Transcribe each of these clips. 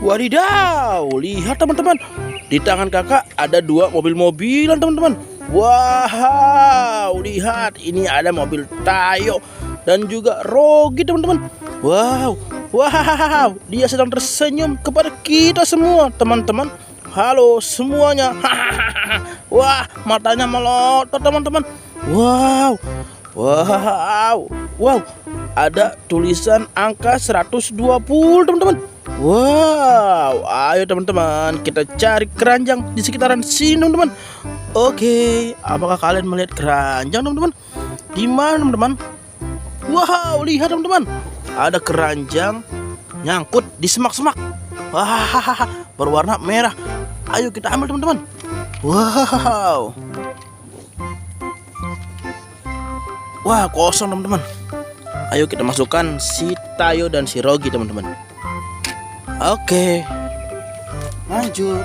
Wadidaw, lihat teman-teman. Di tangan kakak ada dua mobil-mobilan teman-teman. Wow, lihat ini ada mobil Tayo dan juga Rogi teman-teman. Wow, wow, dia sedang tersenyum kepada kita semua teman-teman. Halo semuanya. Wah, matanya melotot teman-teman. Wow, wow, wow. Ada tulisan angka 120 teman-teman. Wow, ayo teman-teman kita cari keranjang di sekitaran sini teman-teman. Oke, apakah kalian melihat keranjang teman-teman? Di mana teman-teman? Wow, lihat teman-teman, ada keranjang nyangkut di semak-semak. Wah, berwarna merah. Ayo kita ambil teman-teman. Wow, wah kosong teman-teman. Ayo kita masukkan si Tayo dan si Rogi teman-teman. Oke, lanjut.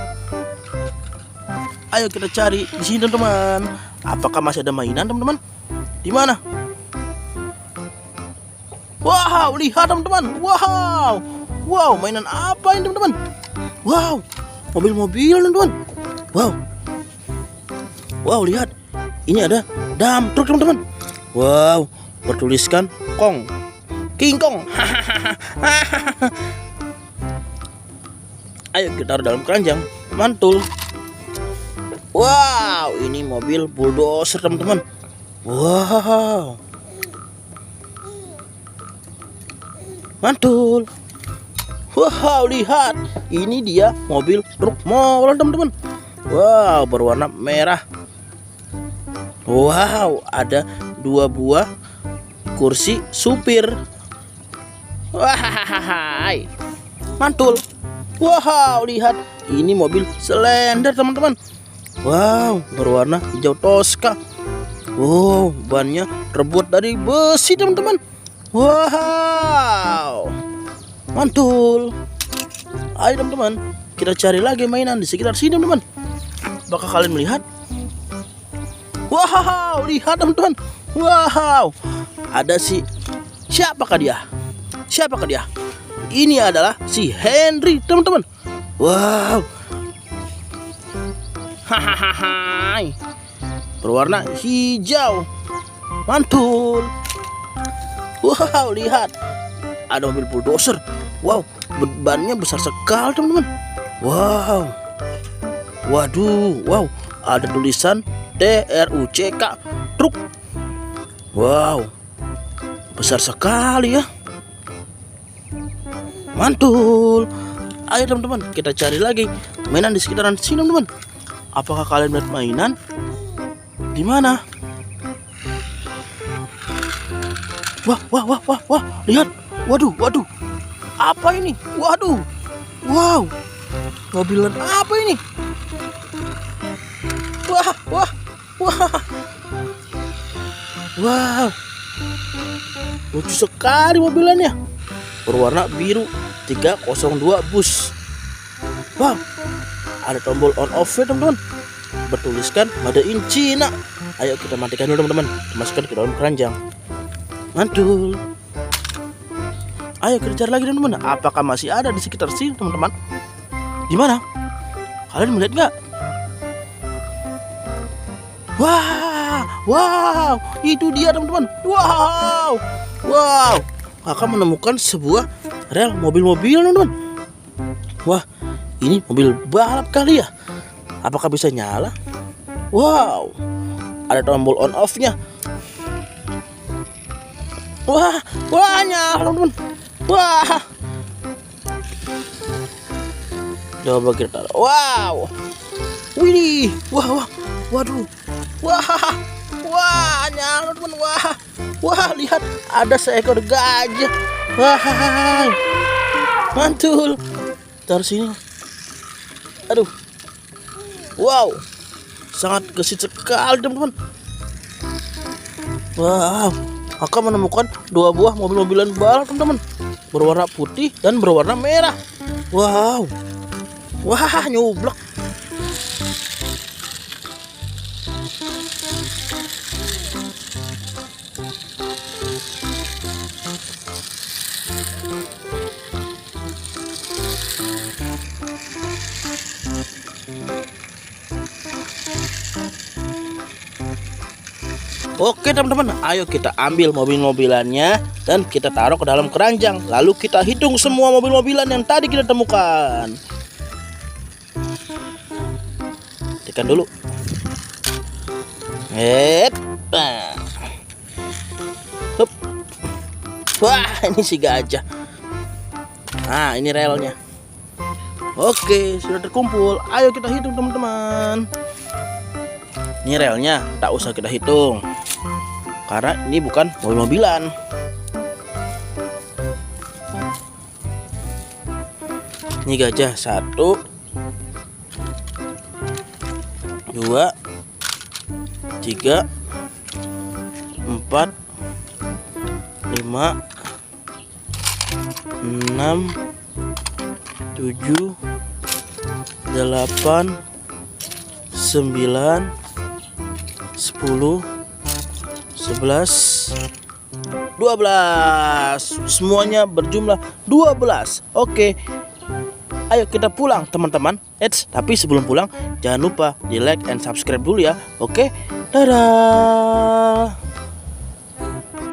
Ayo kita cari di sini teman-teman. Apakah masih ada mainan teman-teman? Di mana? Wow, lihat teman-teman. Wow, wow, mainan apa ini teman-teman? Wow, mobil-mobil teman-teman. Wow, wow, lihat. Ini ada dump truk teman-teman. Wow, bertuliskan Kong, King Kong. Ayo kita taruh dalam keranjang, mantul. Wow, ini mobil bulldozer teman-teman. Wow, mantul. Wow, lihat, ini dia mobil truk molen teman-teman. Wow, berwarna merah. Wow, ada dua buah kursi supir. Wah, mantul. Wow, lihat, ini mobil Slender teman-teman. Wow, berwarna hijau toska. Wow, bannya terbuat dari besi teman-teman. Wow, mantul. Ayo teman-teman, kita cari lagi mainan di sekitar sini teman-teman. Apakah kalian melihat? Wow, lihat teman-teman. Wow, ada siapakah dia? Siapakah dia? Ini adalah si Henry teman-teman. Wow, hahaha, berwarna hijau, mantul. Wow, lihat, ada mobil bulldozer. Wow, bebannya besar sekali teman-teman. Wow, waduh, wow, ada tulisan TRUCK, truk. Wow, besar sekali ya, mantul. Ayo teman-teman, kita cari lagi mainan di sekitaran sini teman-teman. Apakah kalian melihat mainan? Di mana? Wah, wah, wah, wah, wah, lihat. Waduh, waduh. Apa ini? Waduh. Wow. Mobilan apa ini? Wah, wah, wah. Wow. Lucu sekali mobilannya. Berwarna biru 302 bus. Wow, ada tombol on off ya teman-teman. Bertuliskan Made in China. Ayo kita matikan dulu teman-teman. Masukkan ke dalam keranjang. Mantul. Ayo kita cari lagi teman-teman. Apakah masih ada di sekitar sini teman-teman? Di mana? Kalian melihat nggak? Wah, wow, itu dia teman-teman. Wow, wow. Kakak menemukan sebuah rel mobil-mobil teman-teman. Wah, ini mobil balap kali ya. Apakah bisa nyala? Wow, ada tombol on off-nya. Wah, wah, nyala teman-teman. Wah, coba kita taruh. Wow, wih, wah, wah, waduh, wah, wah, nyala teman. Wah, wah, lihat, ada seekor gajah. Wah, mantul. Taruh sini. Aduh, wow, sangat gesit sekali teman-teman. Wow, kakak menemukan dua buah mobil-mobilan balap teman-teman, berwarna putih dan berwarna merah. Wow, wah, nyublak. Oke teman-teman, ayo kita ambil mobil-mobilannya dan kita taruh ke dalam keranjang. Lalu kita hitung semua mobil-mobilan yang tadi kita temukan. Tekan dulu. Nah. Hup. Wah, ini si gajah. Nah, ini relnya. Oke, sudah terkumpul. Ayo kita hitung teman-teman. Ini relnya, tak usah kita hitung karena ini bukan mobil-mobilan. Ini gajah 1, 2, 3, 4, 5, 6, 7, 8, 9, 10, 11, 12. Semuanya berjumlah 12. Oke. Ayo kita pulang teman-teman. Tapi sebelum pulang jangan lupa di like and subscribe dulu ya. Oke. Dadah.